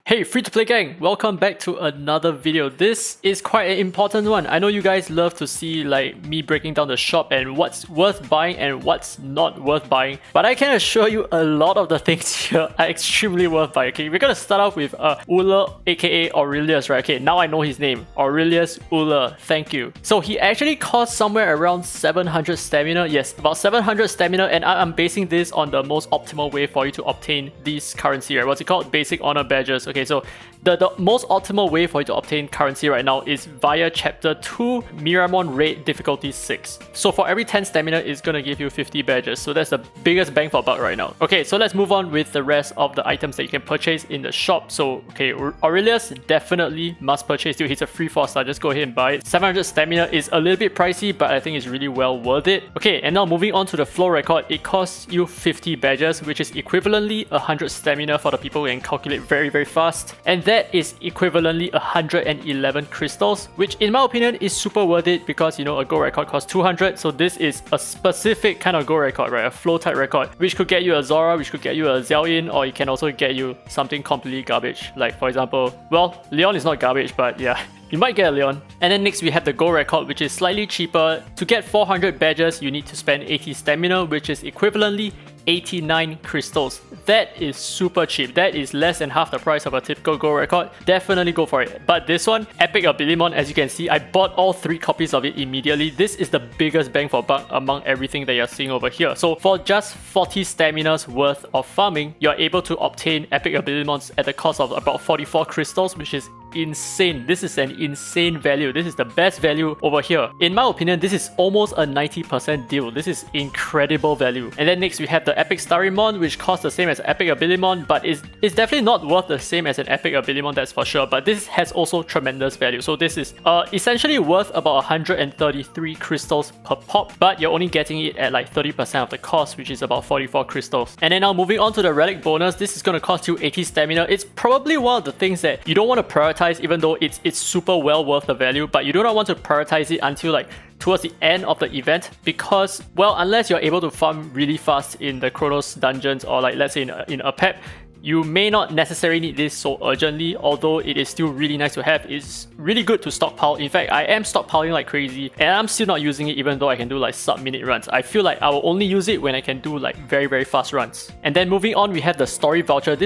Hey free-to-play gang, welcome back to another video. This is quite an important one. I know you guys love to see like me breaking down the shop and what's worth buying and what's not worth buying. But I can assure you a lot of the things here are extremely worth buying. Okay, we're gonna start off with Uller aka Aurelius, right? Okay, now I know his name. Aurelius Uller, thank you. So he actually costs somewhere around 700 stamina. Yes, about 700 stamina, and I'm basing this on the most optimal way for you to obtain this currency, right? What's it called? Basic honor badges. Okay, so the most optimal way for you to obtain currency right now is via chapter 2 Miramon raid difficulty 6. So for every 10 stamina it's gonna give you 50 badges, so that's the biggest bang for buck right now. Okay, so let's move on with the rest of the items that you can purchase in the shop. So okay, Aurelius definitely must purchase, dude. He's a free 4-star, just go ahead and buy it. 700 stamina is a little bit pricey, but I think it's really well worth it. Okay, and now moving on to the flow record, it costs you 50 badges, which is equivalently 100 stamina for the people who can calculate very fast, and that is equivalently 111 crystals, which in my opinion is super worth it because, you know, a gold record costs 200, so this is a specific kind of gold record, right? A flow type record, which could get you a Zora, which could get you a Xiaoyin, or it can also get you something completely garbage, like for example, well, Leon is not garbage, but yeah, you might get a Leon. And then next we have the gold record, which is slightly cheaper. To get 400 badges, you need to spend 80 stamina, which is equivalently 89 crystals. That is super cheap. That is less than half the price of a typical gold record. Definitely go for it. But this one, Epic Abilimon, as you can see, I bought all 3 copies of it immediately. This is the biggest bang for buck among everything that you're seeing over here. So for just 40 staminas worth of farming, you're able to obtain Epic Abilimons at the cost of about 44 crystals, which is insane. This is an insane value. This is the best value over here. In my opinion, this is almost a 90% deal. This is incredible value. And then next we have the Epic Starimon, which costs the same as Epic Abilimon, but it's definitely not worth the same as an Epic Abilimon, that's for sure. But this has also tremendous value. So this is essentially worth about 133 crystals per pop, but you're only getting it at like 30% of the cost, which is about 44 crystals. And then now moving on to the relic bonus, this is going to cost you 80 stamina. It's probably one of the things that you don't want to prioritize, even though it's super well worth the value, but you do not want to prioritize it until like towards the end of the event, because, well, unless you're able to farm really fast in the Chronos dungeons, or like let's say in a PEP, you may not necessarily need this so urgently, although it is still really nice to have. It's really good to stockpile. In fact, I am stockpiling like crazy, and I'm still not using it even though I can do like sub-minute runs. I feel like I will only use it when I can do like very fast runs. And then moving on, we have the story voucher.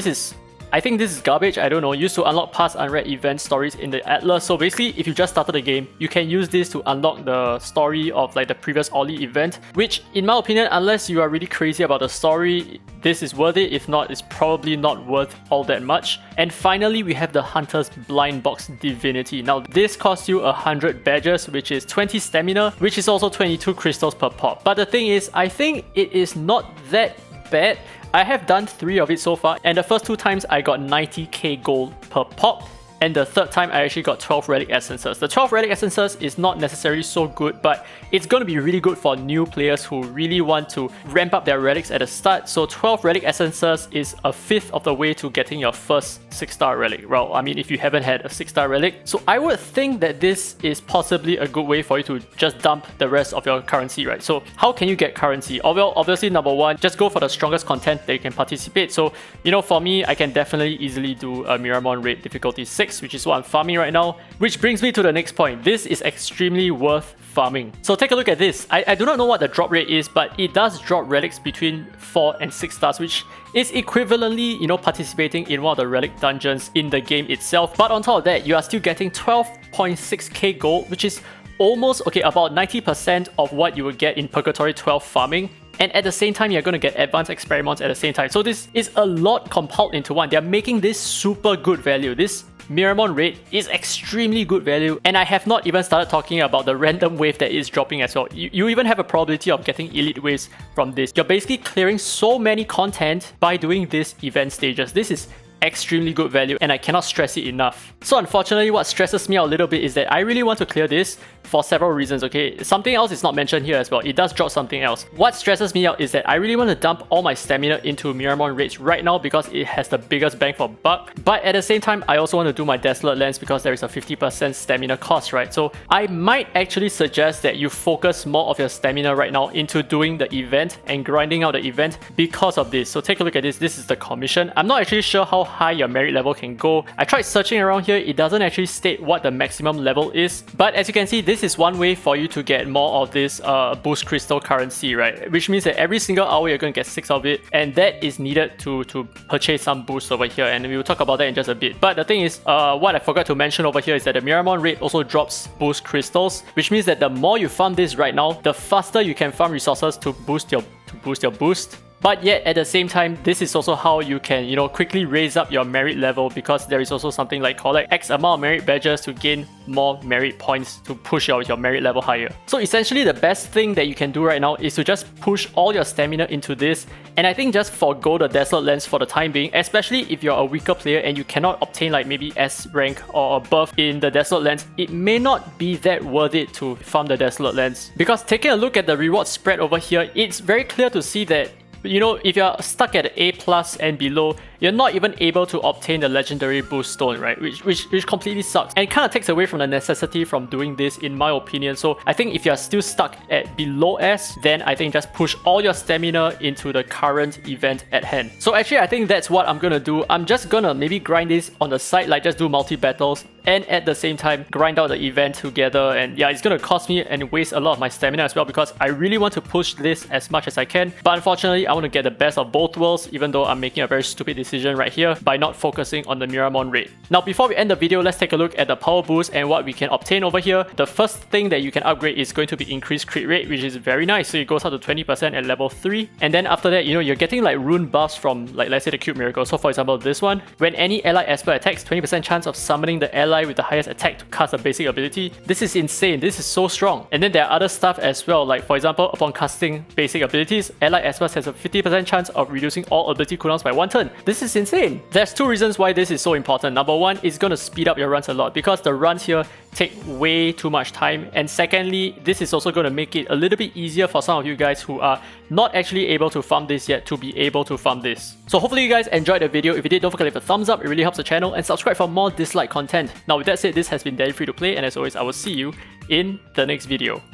I think this is garbage, I don't know, used to unlock past unread event stories in the Atlas. So basically, if you just started the game, you can use this to unlock the story of like the previous Oli event, which in my opinion, unless you are really crazy about the story, this is worth it. If not, it's probably not worth all that much. And finally, we have the Hunter's Blind Box Divinity. Now, this costs you 100 badges, which is 20 stamina, which is also 22 crystals per pop. But the thing is, I think it is not that bad. I have done 3 of it so far, and the first 2 times I got 90k gold per pop, and the third time I actually got 12 relic essences. The 12 relic essences is not necessarily so good, but it's going to be really good for new players who really want to ramp up their relics at the start. So 12 relic essences is a fifth of the way to getting your first 6-star relic. Well, I mean, if you haven't had a 6-star relic. So I would think that this is possibly a good way for you to just dump the rest of your currency, right? So how can you get currency? Oh, well, obviously, number 1, just go for the strongest content that you can participate. So, you know, for me, I can definitely easily do a Miramon raid difficulty 6, which is what I'm farming right now, which brings me to the next point. This is extremely worth farming. So take a look at this. I do not know what the drop rate is, but it does drop relics between 4 and 6 stars, which is equivalently, you know, participating in one of the relic dungeons in the game itself. But on top of that, you are still getting 12.6k gold, which is almost, okay, about 90% of what you would get in Purgatory 12 farming. And at the same time, you're going to get advanced experiments at the same time. So this is a lot compiled into one. They're making this super good value. This Miramon raid is extremely good value, and I have not even started talking about the random wave that is dropping as well. You even have a probability of getting elite waves from this. You're basically clearing so many content by doing these event stages. This is extremely good value, and I cannot stress it enough. So unfortunately, what stresses me out a little bit is that I really want to clear this for several reasons, okay? Something else is not mentioned here as well. It does drop something else. What stresses me out is that I really want to dump all my stamina into Miramon raids right now because it has the biggest bang for buck. But at the same time, I also want to do my Desolate lands because there is a 50% stamina cost, right? So I might actually suggest that you focus more of your stamina right now into doing the event and grinding out the event because of this. So take a look at this. This is the commission. I'm not actually sure how high your merit level can go. I tried searching around here, it doesn't actually state what the maximum level is, but as you can see, this is one way for you to get more of this boost crystal currency, right? Which means that every single hour you're going to get 6 of it, and that is needed to purchase some boosts over here, and we will talk about that in just a bit. But the thing is, what I forgot to mention over here is that the Miramon rate also drops boost crystals, which means that the more you farm this right now, the faster you can farm resources to boost your boost. But yet, at the same time, this is also how you can, quickly raise up your merit level, because there is also something like collect X amount of merit badges to gain more merit points to push your merit level higher. So essentially, the best thing that you can do right now is to just push all your stamina into this, and I think just forgo the Desolate Lens for the time being, especially if you're a weaker player and you cannot obtain like maybe S rank or above in the Desolate Lens. It may not be that worth it to farm the Desolate Lens, because taking a look at the reward spread over here, it's very clear to see that if you're stuck at A+ and below, you're not even able to obtain the legendary boost stone, right? Which completely sucks. And it kind of takes away from the necessity from doing this, in my opinion. So I think if you're still stuck at below S, then I think just push all your stamina into the current event at hand. So actually, I think that's what I'm gonna do. I'm just gonna maybe grind this on the side, like just do multi-battles, and at the same time grind out the event together. And yeah, it's gonna cost me and waste a lot of my stamina as well, because I really want to push this as much as I can. But unfortunately, I want to get the best of both worlds, even though I'm making a very stupid decision right here by not focusing on the Miramon rate. Now, before we end the video, let's take a look at the power boost and what we can obtain over here. The first thing that you can upgrade is going to be increased crit rate, which is very nice. So it goes up to 20% at level 3. And then after that, you're getting like rune buffs from, like, let's say the cube miracle. So for example, this one, when any ally esper attacks, 20% chance of summoning the ally with the highest attack to cast a basic ability. This is insane. This is so strong. And then there are other stuff as well, like for example, upon casting basic abilities, ally esper has a 50% chance of reducing all ability cooldowns by 1 turn. This is insane. There's 2 reasons why this is so important. Number 1, it's going to speed up your runs a lot, because the runs here take way too much time. And secondly, this is also going to make it a little bit easier for some of you guys who are not actually able to farm this yet to be able to farm this. So hopefully you guys enjoyed the video. If you did, don't forget to leave a thumbs up. It really helps the channel, and subscribe for more Dislyte content. Now with that said, this has been Daddy Free to Play, and as always, I will see you in the next video.